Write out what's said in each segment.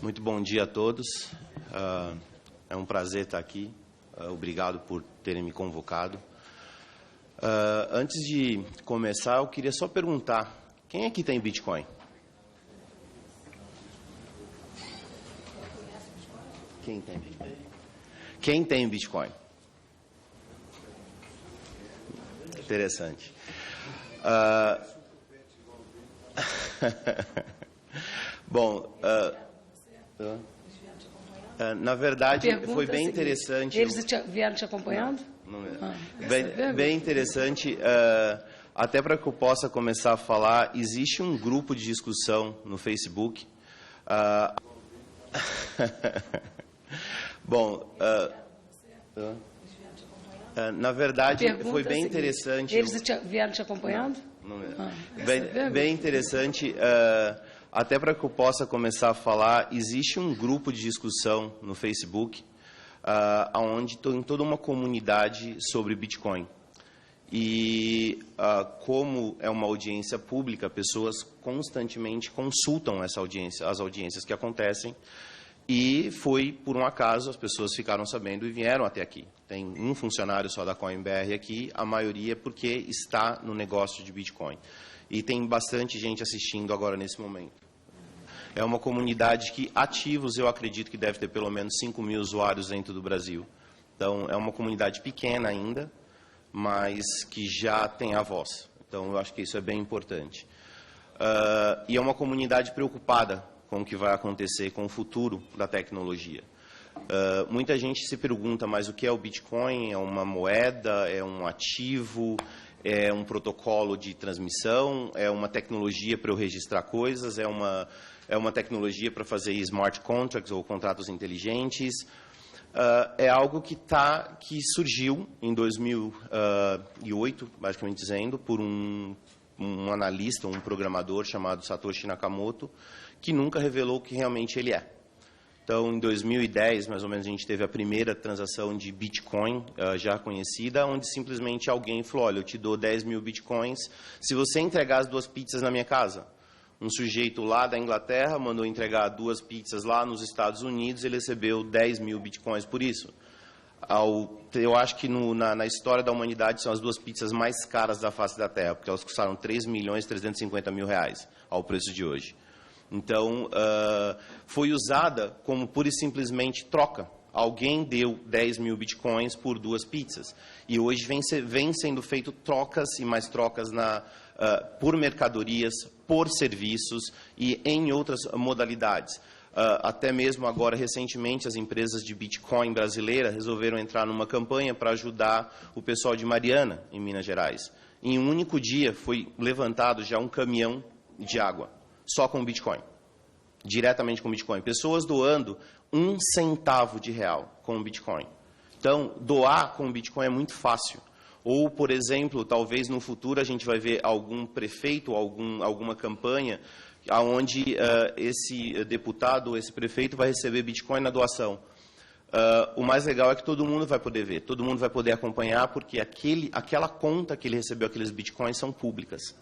Muito bom dia a todos. É um prazer estar aqui. Obrigado por terem me convocado. Antes de começar, eu queria só perguntar, quem aqui tem Bitcoin? Quem tem Bitcoin? Quem tem Bitcoin? Interessante. Bom, na verdade, foi bem interessante. Eles vieram te acompanhando? Não, bem interessante. Até para que eu possa começar a falar, existe um grupo de discussão no Facebook. Bom, na verdade, foi bem interessante. Eles vieram te acompanhando? Não, bem interessante. Até para que eu possa começar a falar, existe um grupo de discussão no Facebook, onde tem toda uma comunidade sobre Bitcoin. E como é uma audiência pública, pessoas constantemente consultam essa audiência, as audiências que acontecem. E foi, por um acaso, as pessoas ficaram sabendo e vieram até aqui. Tem um funcionário só da CoinBR aqui, a maioria porque está no negócio de Bitcoin. E tem bastante gente assistindo agora nesse momento. É uma comunidade que, ativos, eu acredito que deve ter pelo menos 5 mil usuários dentro do Brasil. Então, é uma comunidade pequena ainda, mas que já tem a voz. Então, eu acho que isso é bem importante. E é uma comunidade preocupada com o que vai acontecer com o futuro da tecnologia. Muita gente se pergunta, mas o que é o Bitcoin? É uma moeda? É um ativo? É um protocolo de transmissão? É uma tecnologia para eu registrar coisas? É uma tecnologia para fazer smart contracts ou contratos inteligentes? É algo que surgiu em 2008, basicamente dizendo, por um analista, um programador chamado Satoshi Nakamoto, que nunca revelou o que realmente ele é. Então, em 2010, mais ou menos, a gente teve a primeira transação de Bitcoin já conhecida, onde simplesmente alguém falou, olha, eu te dou 10 mil Bitcoins se você entregar as 2 pizzas na minha casa. Um sujeito lá da Inglaterra mandou entregar 2 pizzas lá nos Estados Unidos, ele recebeu 10 mil Bitcoins por isso. Eu acho que na história da humanidade são as 2 pizzas mais caras da face da Terra, porque elas custaram 3.350.000 ao preço de hoje. Então, foi usada como pura e simplesmente troca. Alguém deu 10 mil Bitcoins por 2 pizzas. E hoje vem sendo feito trocas e mais trocas por mercadorias, por serviços e em outras modalidades. Até mesmo agora, recentemente, as empresas de Bitcoin brasileira resolveram entrar numa campanha para ajudar o pessoal de Mariana, em Minas Gerais. Em um único dia, foi levantado já um caminhão de água, só com Bitcoin, diretamente com Bitcoin. Pessoas doando 1 centavo de real com Bitcoin. Então, doar com Bitcoin é muito fácil. Ou, por exemplo, talvez no futuro a gente vai ver algum prefeito, alguma campanha onde esse deputado, esse prefeito vai receber Bitcoin na doação. O mais legal é que todo mundo vai poder ver, todo mundo vai poder acompanhar, porque aquela conta que ele recebeu, aqueles Bitcoins, são públicas.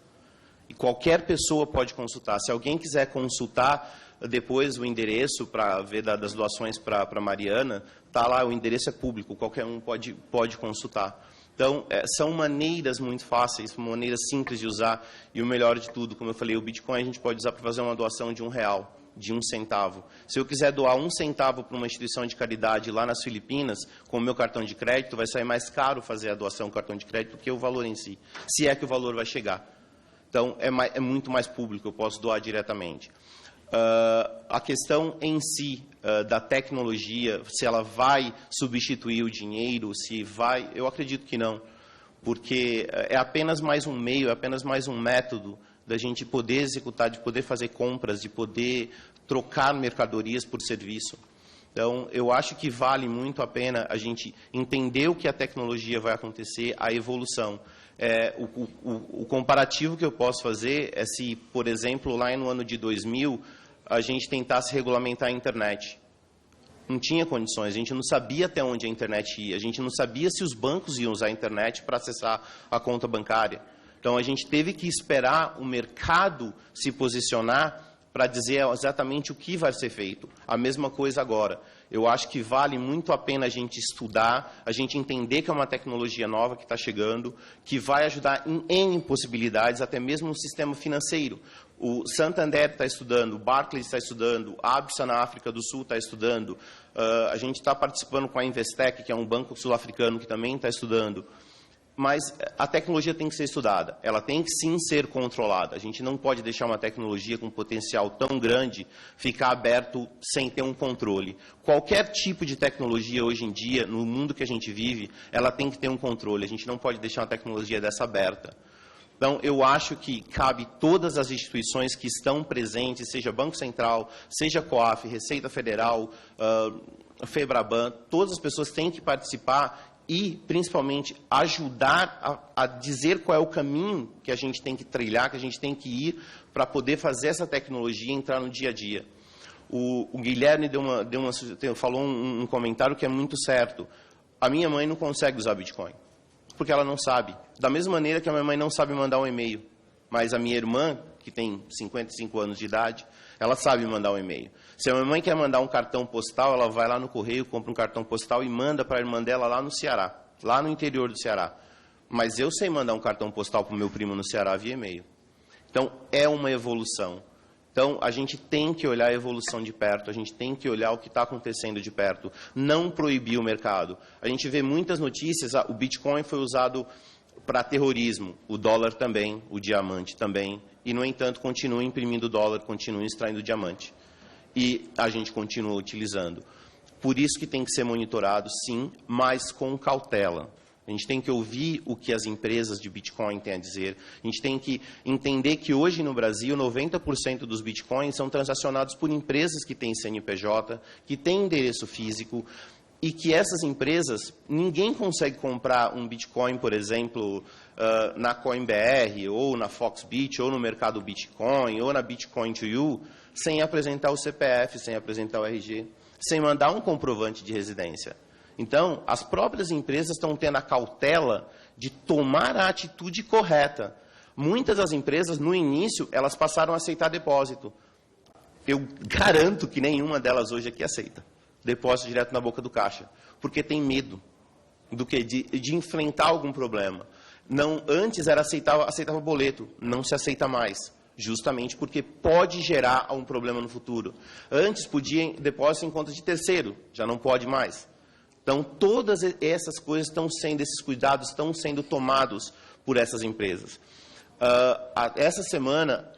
E qualquer pessoa pode consultar. Se alguém quiser consultar depois o endereço para ver das doações para Mariana, está lá, o endereço é público, qualquer um pode consultar. Então, são maneiras muito fáceis, maneiras simples de usar, e o melhor de tudo, como eu falei, o Bitcoin a gente pode usar para fazer uma doação de R$1, de 1 centavo. Se eu quiser doar 1 centavo para uma instituição de caridade lá nas Filipinas, com o meu cartão de crédito, vai sair mais caro fazer a doação com cartão de crédito do que o valor em si, se é que o valor vai chegar. Então, é muito mais público, eu posso doar diretamente. A questão em si da tecnologia, se ela vai substituir o dinheiro, eu acredito que não, porque é apenas mais um meio, é apenas mais um método da gente poder executar, de poder fazer compras, de poder trocar mercadorias por serviço. Então, eu acho que vale muito a pena a gente entender o que a tecnologia vai acontecer, a evolução. O comparativo que eu posso fazer é se, por exemplo, lá no ano de 2000, a gente tentasse regulamentar a internet. Não tinha condições, a gente não sabia até onde a internet ia, a gente não sabia se os bancos iam usar a internet para acessar a conta bancária. Então, a gente teve que esperar o mercado se posicionar para dizer exatamente o que vai ser feito. A mesma coisa agora. Eu acho que vale muito a pena a gente estudar, a gente entender que é uma tecnologia nova que está chegando, que vai ajudar em N possibilidades, até mesmo no sistema financeiro. O Santander está estudando, o Barclays está estudando, a Absa na África do Sul está estudando, a gente está participando com a Investec, que é um banco sul-africano que também está estudando. Mas a tecnologia tem que ser estudada, ela tem que sim ser controlada. A gente não pode deixar uma tecnologia com potencial tão grande ficar aberto sem ter um controle. Qualquer tipo de tecnologia hoje em dia, no mundo que a gente vive, ela tem que ter um controle. A gente não pode deixar uma tecnologia dessa aberta. Então, eu acho que cabe todas as instituições que estão presentes, seja Banco Central, seja COAF, Receita Federal, FEBRABAN, todas as pessoas têm que participar e, principalmente, ajudar a dizer qual é o caminho que a gente tem que trilhar, que a gente tem que ir para poder fazer essa tecnologia entrar no dia a dia. O Guilherme falou um comentário que é muito certo. A minha mãe não consegue usar Bitcoin, porque ela não sabe. Da mesma maneira que a minha mãe não sabe mandar um e-mail, mas a minha irmã, que tem 55 anos de idade, ela sabe mandar um e-mail. Se a minha mãe quer mandar um cartão postal, ela vai lá no correio, compra um cartão postal e manda para a irmã dela lá no Ceará, lá no interior do Ceará. Mas eu sei mandar um cartão postal para o meu primo no Ceará via e-mail. Então, é uma evolução. Então, a gente tem que olhar a evolução de perto, a gente tem que olhar o que está acontecendo de perto, não proibir o mercado. A gente vê muitas notícias, o Bitcoin foi usado para terrorismo, o dólar também, o diamante também, e, no entanto, continua imprimindo dólar, continua extraindo diamante. E a gente continua utilizando. Por isso que tem que ser monitorado, sim, mas com cautela. A gente tem que ouvir o que as empresas de Bitcoin têm a dizer. A gente tem que entender que hoje no Brasil, 90% dos Bitcoins são transacionados por empresas que têm CNPJ, que têm endereço físico, e que essas empresas, ninguém consegue comprar um Bitcoin, por exemplo, na CoinBR, ou na Foxbit, ou no mercado Bitcoin, ou na Bitcoin to You, sem apresentar o CPF, sem apresentar o RG, sem mandar um comprovante de residência. Então, as próprias empresas estão tendo a cautela de tomar a atitude correta. Muitas das empresas, no início, elas passaram a aceitar depósito. Eu garanto que nenhuma delas hoje aqui aceita depósito direto na boca do caixa, porque tem medo do que de enfrentar algum problema. Não, antes era aceitava boleto, não se aceita mais, justamente porque pode gerar um problema no futuro. Antes podia depósito em conta de terceiro, já não pode mais. Então, todas essas coisas estão sendo, esses cuidados estão sendo tomados por essas empresas. Essa semana,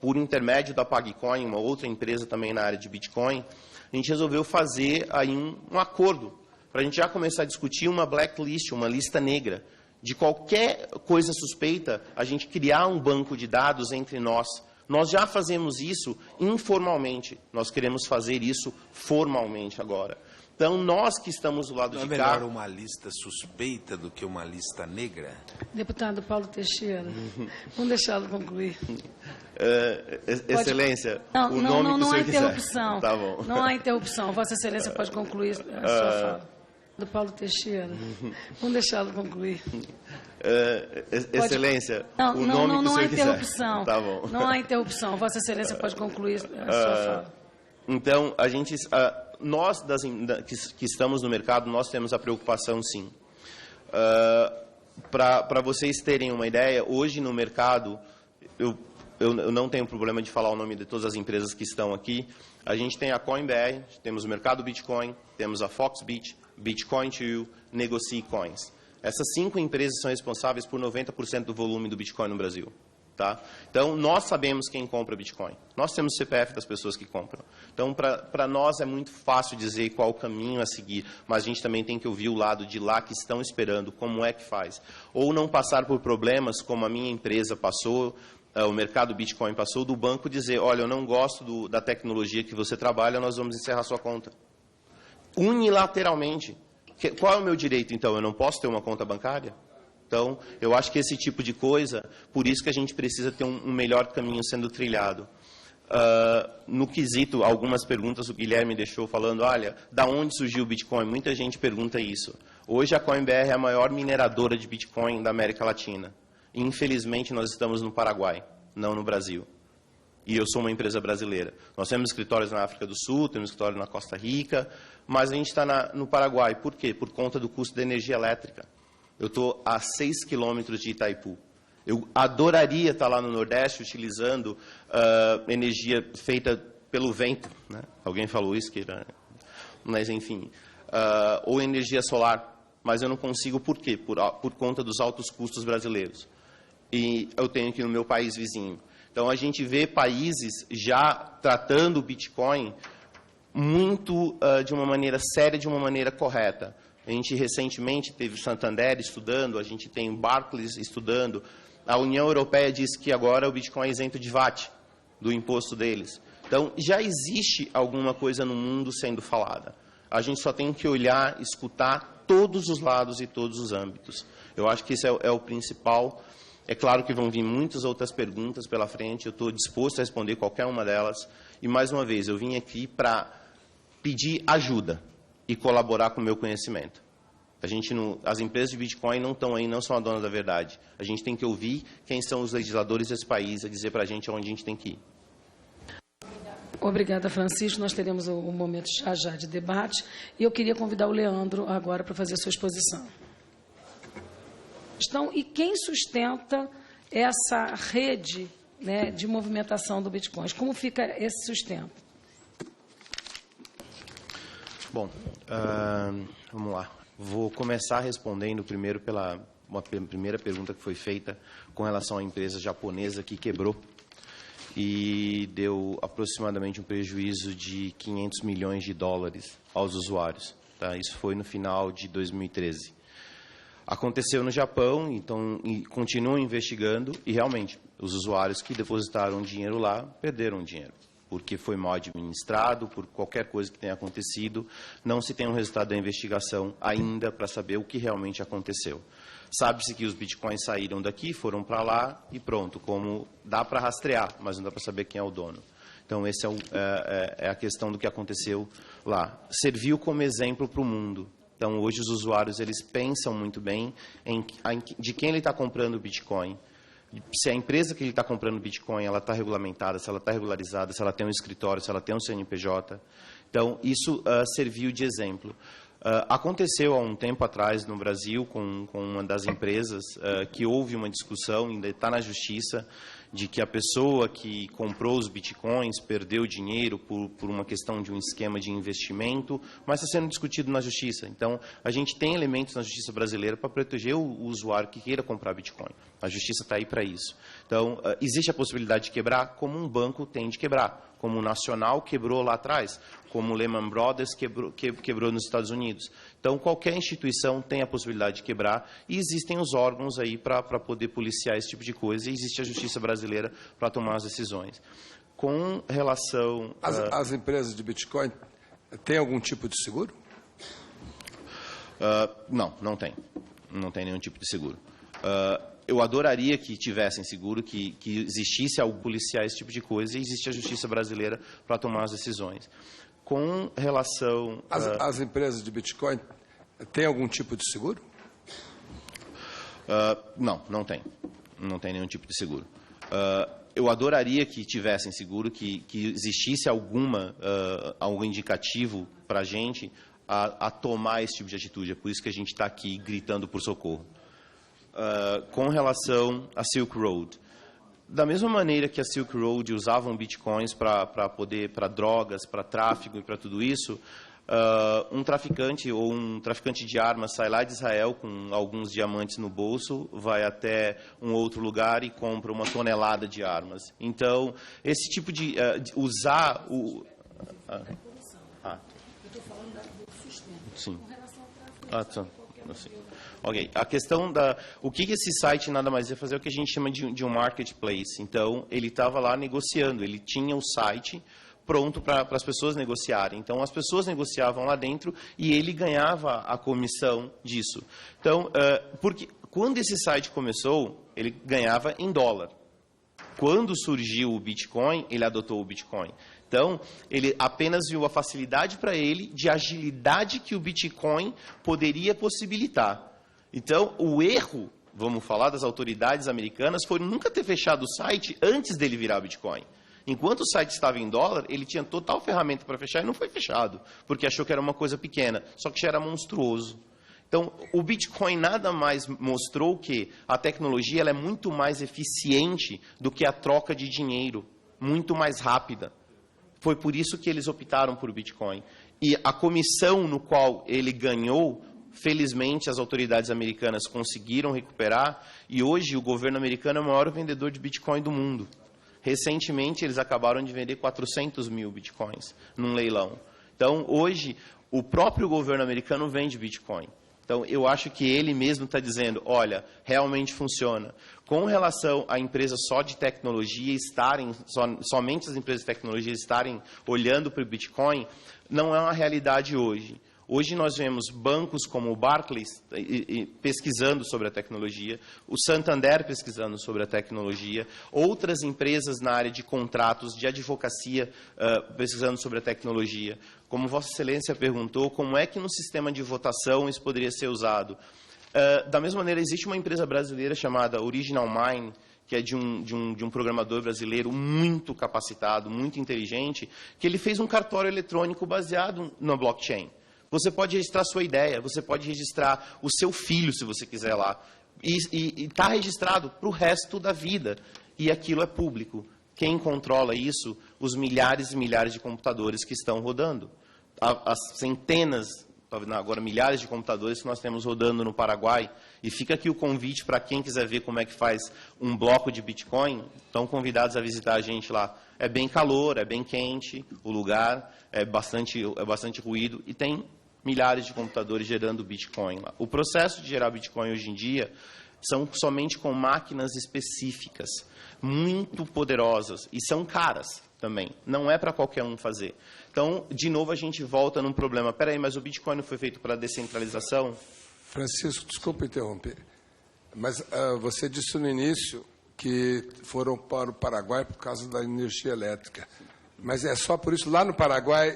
por intermédio da PagCoin, uma outra empresa também na área de Bitcoin, a gente resolveu fazer aí um acordo para a gente já começar a discutir uma blacklist, uma lista negra, de qualquer coisa suspeita, a gente criar um banco de dados entre nós. Nós já fazemos isso informalmente, nós queremos fazer isso formalmente agora. Então, nós que estamos do lado de cá... Não é melhor uma lista suspeita do que uma lista negra? Deputado Paulo Teixeira, vamos deixá-lo concluir. Excelência, não, o nome que o senhor quiser. Não há interrupção. Tá bom. Não há interrupção. Vossa Excelência pode concluir a sua fala. Do Paulo Teixeira, vamos deixá-lo concluir. Excelência, não, o nome que o senhor quiser. Não há interrupção. Tá bom. Não há interrupção. Vossa Excelência pode concluir a sua fala. Então, a gente... nós que estamos no mercado, nós temos a preocupação, sim. Para vocês terem uma ideia, hoje no mercado, eu não tenho problema de falar o nome de todas as empresas que estão aqui. A gente tem a CoinBR, temos o mercado Bitcoin, temos a Foxbit, Bitcoin to You, Negocie Coins. Essas 5 empresas são responsáveis por 90% do volume do Bitcoin no Brasil. Tá? Então, nós sabemos quem compra Bitcoin. Nós temos o CPF das pessoas que compram. Então, para nós é muito fácil dizer qual o caminho a seguir, mas a gente também tem que ouvir o lado de lá que estão esperando, como é que faz. Ou não passar por problemas como a minha empresa passou, o mercado Bitcoin passou, do banco dizer, olha, eu não gosto da tecnologia que você trabalha, nós vamos encerrar sua conta. Unilateralmente. Qual é o meu direito, então? Eu não posso ter uma conta bancária? Então, eu acho que esse tipo de coisa, por isso que a gente precisa ter um melhor caminho sendo trilhado. No quesito, algumas perguntas o Guilherme deixou falando, olha, da onde surgiu o Bitcoin? Muita gente pergunta isso. Hoje a CoinBR é a maior mineradora de Bitcoin da América Latina. Infelizmente, nós estamos no Paraguai, não no Brasil. E eu sou uma empresa brasileira. Nós temos escritórios na África do Sul, temos escritório na Costa Rica, mas a gente está no Paraguai. Por quê? Por conta do custo da energia elétrica. Eu estou a 6 quilômetros de Itaipu. Eu adoraria estar lá no Nordeste utilizando energia feita pelo vento, né? Alguém falou isso, mas enfim, ou energia solar. Mas eu não consigo, por quê? Por conta dos altos custos brasileiros. E eu tenho aqui no meu país vizinho. Então, a gente vê países já tratando o Bitcoin muito de uma maneira séria, de uma maneira correta. A gente recentemente teve o Santander estudando, a gente tem o Barclays estudando. A União Europeia diz que agora o Bitcoin é isento de VAT, do imposto deles. Então, já existe alguma coisa no mundo sendo falada. A gente só tem que olhar, escutar todos os lados e todos os âmbitos. Eu acho que esse é o principal. É claro que vão vir muitas outras perguntas pela frente, eu estou disposto a responder qualquer uma delas. E, mais uma vez, eu vim aqui para pedir ajuda e colaborar com o meu conhecimento. As empresas de Bitcoin não estão aí, não são a dona da verdade. A gente tem que ouvir quem são os legisladores desse país a dizer para a gente onde a gente tem que ir. Obrigada, Francisco. Nós teremos um momento já de debate. E eu queria convidar o Leandro agora para fazer a sua exposição. E quem sustenta essa rede, né, de movimentação do Bitcoin? Como fica esse sustento? Bom, vamos lá. Vou começar respondendo primeiro pela primeira pergunta que foi feita com relação à empresa japonesa que quebrou e deu aproximadamente um prejuízo de 500 milhões de dólares aos usuários. Tá? Isso foi no final de 2013. Aconteceu no Japão, então continuam investigando e realmente os usuários que depositaram dinheiro lá perderam dinheiro, porque foi mal administrado, por qualquer coisa que tenha acontecido. Não se tem um resultado da investigação ainda para saber o que realmente aconteceu. Sabe-se que os bitcoins saíram daqui, foram para lá e pronto, como dá para rastrear, mas não dá para saber quem é o dono. Então, essa é a questão do que aconteceu lá. Serviu como exemplo para o mundo. Então, hoje os usuários eles pensam muito bem de quem ele está comprando o Bitcoin. Se a empresa que ele está comprando Bitcoin ela está regulamentada, se ela está regularizada, se ela tem um escritório, se ela tem um CNPJ. Então, isso serviu de exemplo. Aconteceu há um tempo atrás no Brasil com uma das empresas que houve uma discussão, ainda está na justiça, de que a pessoa que comprou os bitcoins perdeu dinheiro por uma questão de um esquema de investimento, mas está sendo discutido na justiça. Então, a gente tem elementos na justiça brasileira para proteger o usuário que queira comprar bitcoin. A justiça está aí para isso. Então, existe a possibilidade de quebrar como um banco tem de quebrar, como o Nacional quebrou lá atrás, como o Lehman Brothers quebrou nos Estados Unidos. Então, qualquer instituição tem a possibilidade de quebrar e existem os órgãos aí para poder policiar esse tipo de coisa e existe a justiça brasileira para tomar as decisões. Com relação... As empresas de Bitcoin têm algum tipo de seguro? Não tem. Não tem nenhum tipo de seguro. Eu adoraria que tivessem seguro, que existisse algo policiar esse tipo de coisa e existe a justiça brasileira para tomar as decisões. Com relação... As empresas de Bitcoin têm algum tipo de seguro? Não tem. Não tem nenhum tipo de seguro. Eu adoraria que tivessem seguro, que existisse algum indicativo para a gente a tomar esse tipo de atitude. É por isso que a gente está aqui gritando por socorro. Com relação à Silk Road. Da mesma maneira que a Silk Road usavam bitcoins para drogas, para tráfico e para tudo isso, um traficante ou um traficante de armas sai lá de Israel com alguns diamantes no bolso, vai até um outro lugar e compra 1 tonelada de armas. Então, esse tipo de usar o... Eu estou falando do sustento. Sim. Com relação ao tráfico. Sim. Ok. A questão o que esse site nada mais é fazer é o que a gente chama de um marketplace. Então, ele estava lá negociando, ele tinha o site pronto para as pessoas negociarem. Então, as pessoas negociavam lá dentro e ele ganhava a comissão disso. Então, porque quando esse site começou, ele ganhava em dólar. Quando surgiu o Bitcoin, ele adotou o Bitcoin. Então, ele apenas viu a facilidade para ele de agilidade que o Bitcoin poderia possibilitar. Então, o erro, vamos falar, das autoridades americanas foi nunca ter fechado o site antes dele virar Bitcoin. Enquanto o site estava em dólar, ele tinha total ferramenta para fechar e não foi fechado, porque achou que era uma coisa pequena, só que já era monstruoso. Então, o Bitcoin nada mais mostrou que a tecnologia ela é muito mais eficiente do que a troca de dinheiro, muito mais rápida. Foi por isso que eles optaram por Bitcoin. E a comissão no qual ele ganhou, felizmente as autoridades americanas conseguiram recuperar, e hoje o governo americano é o maior vendedor de Bitcoin do mundo. Recentemente, eles acabaram de vender 400 mil Bitcoins num leilão. Então, hoje, o próprio governo americano vende Bitcoin. Então, eu acho que ele mesmo está dizendo, olha, realmente funciona. Com relação a empresas só de tecnologia estarem, somente as empresas de tecnologia estarem olhando para o Bitcoin, não é uma realidade hoje. Hoje nós vemos bancos como o Barclays pesquisando sobre a tecnologia, o Santander pesquisando sobre a tecnologia, outras empresas na área de contratos, de advocacia, pesquisando sobre a tecnologia. Como Vossa Excelência perguntou, como é que no sistema de votação isso poderia ser usado? Da mesma maneira, existe uma empresa brasileira chamada Original Mine, que é de um programador brasileiro muito capacitado, muito inteligente, que ele fez um cartório eletrônico baseado na blockchain. Você pode registrar sua ideia, você pode registrar o seu filho, se você quiser lá. E está registrado para o resto da vida. E aquilo é público. Quem controla isso? Os milhares e milhares de computadores que estão rodando. As centenas, agora milhares de computadores que nós temos rodando no Paraguai. E fica aqui o convite para quem quiser ver como é que faz um bloco de Bitcoin. Estão convidados a visitar a gente lá. É bem calor, é bem quente o lugar, é bastante ruído e tem milhares de computadores gerando Bitcoin lá. O processo de gerar Bitcoin hoje em dia são somente com máquinas específicas, muito poderosas e são caras também. Não é para qualquer um fazer. Então, de novo, a gente volta num problema. Espera aí, mas o Bitcoin não foi feito para descentralização? Francisco, desculpa interromper, mas você disse no início que foram para o Paraguai por causa da energia elétrica. Mas é só por isso, lá no Paraguai,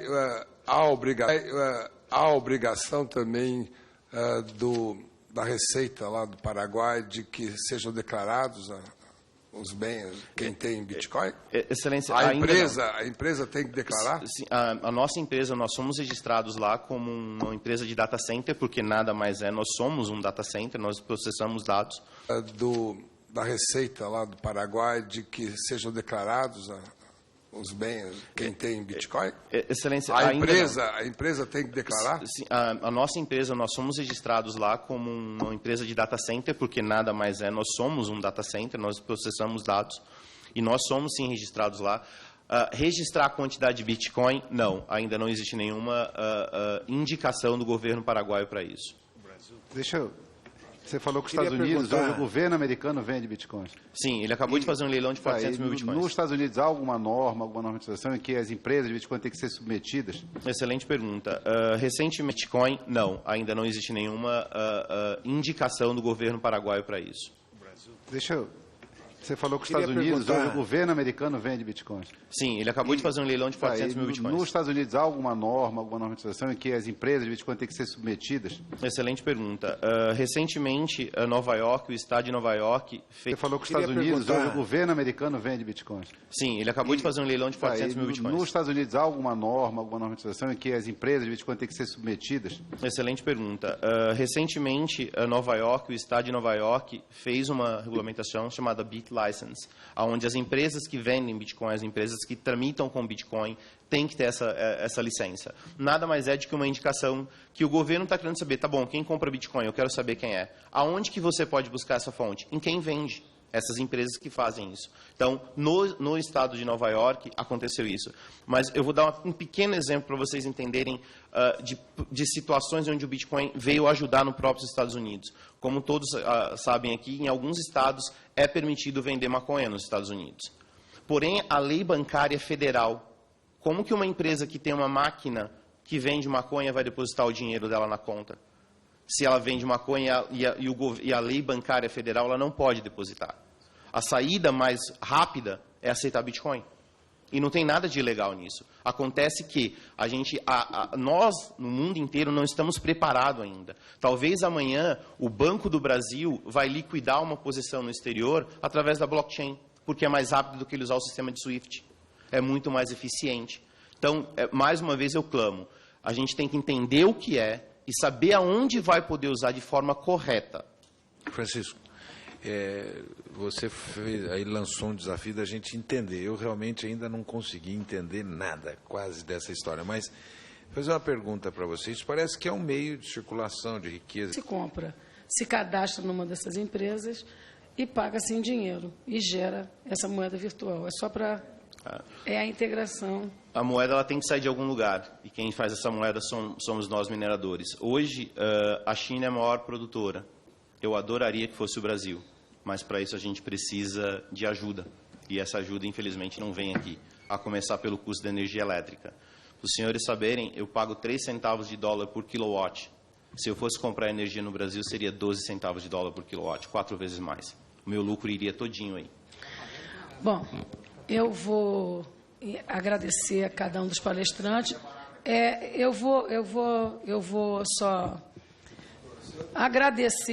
há obrigação também da Receita lá do Paraguai de que sejam declarados os bens, quem tem Bitcoin? Excelência, a empresa tem que declarar? Sim, a nossa empresa, nós somos registrados lá como uma empresa de data center, porque nada mais é, nós somos um data center, nós processamos dados. Da Receita lá do Paraguai de que sejam declarados os bens, quem tem Bitcoin? Excelência, a empresa tem que declarar? Sim, a nossa empresa, nós somos registrados lá como uma empresa de data center, porque nada mais é, nós somos um data center, nós processamos dados, e nós somos sim registrados lá. Registrar a quantidade de Bitcoin, não, ainda não existe nenhuma indicação do governo paraguaio para isso. Você falou que os Estados Unidos, hoje o governo americano vende bitcoins. Sim, ele acabou de fazer um leilão de 400 mil bitcoins. Nos Estados Unidos há alguma normatização em que as empresas de bitcoin têm que ser submetidas? Excelente pergunta. Recentemente, Bitcoin, não, ainda não existe nenhuma indicação do governo paraguaio para isso. Você falou que os Estados Unidos, hoje o governo americano vende bitcoins. Sim, ele acabou de fazer um leilão de 400 mil bitcoins. Nos Estados Unidos há alguma normatização em que as empresas de bitcoin têm que ser submetidas? Excelente pergunta. Recentemente, Nova York, o estado de Nova York fez... Você falou que os Estados Unidos, hoje o governo americano vende bitcoins. Sim, ele acabou de fazer um leilão de 400 mil bitcoins. Nos Estados Unidos há alguma normatização em que as empresas de bitcoin têm que ser submetidas? Excelente pergunta. Recentemente, Nova York, o estado de Nova York fez uma regulamentação chamada BitLicense, onde as empresas que vendem Bitcoin, as empresas que tramitam com Bitcoin, têm que ter essa licença. Nada mais é do que uma indicação que o governo está querendo saber, tá bom, quem compra Bitcoin, eu quero saber quem é. Aonde que você pode buscar essa fonte? Em quem vende. Essas empresas que fazem isso. Então, no estado de Nova York, aconteceu isso. Mas eu vou dar um pequeno exemplo para vocês entenderem de situações onde o Bitcoin veio ajudar no próprio Estados Unidos. Como todos sabem aqui, em alguns estados é permitido vender maconha nos Estados Unidos. Porém, a lei bancária federal, como que uma empresa que tem uma máquina que vende maconha vai depositar o dinheiro dela na conta? Se ela vende maconha e a lei bancária federal, ela não pode depositar. A saída mais rápida é aceitar Bitcoin. E não tem nada de ilegal nisso. Acontece que nós, no mundo inteiro, não estamos preparados ainda. Talvez amanhã o Banco do Brasil vai liquidar uma posição no exterior através da blockchain, porque é mais rápido do que ele usar o sistema de SWIFT. é muito mais eficiente. Então, mais uma vez eu clamo, a gente tem que entender o que é e saber aonde vai poder usar de forma correta. Francisco, você aí lançou um desafio da gente entender. Eu realmente ainda não consegui entender nada quase dessa história, mas vou fazer uma pergunta para vocês. Parece que é um meio de circulação de riqueza. Se compra, se cadastra numa dessas empresas e paga-se em dinheiro e gera essa moeda virtual. É só para... É a integração. A moeda ela tem que sair de algum lugar, e quem faz essa moeda somos nós, mineradores. Hoje, a China é a maior produtora. Eu adoraria que fosse o Brasil, mas para isso a gente precisa de ajuda. E essa ajuda, infelizmente, não vem aqui, a começar pelo custo da energia elétrica. Para os senhores saberem, eu pago 3 centavos de dólar por quilowatt. Se eu fosse comprar energia no Brasil, seria 12 centavos de dólar por quilowatt, 4 vezes mais. O meu lucro iria todinho aí. Bom, eu vou agradecer a cada um dos palestrantes. Eu vou só agradecer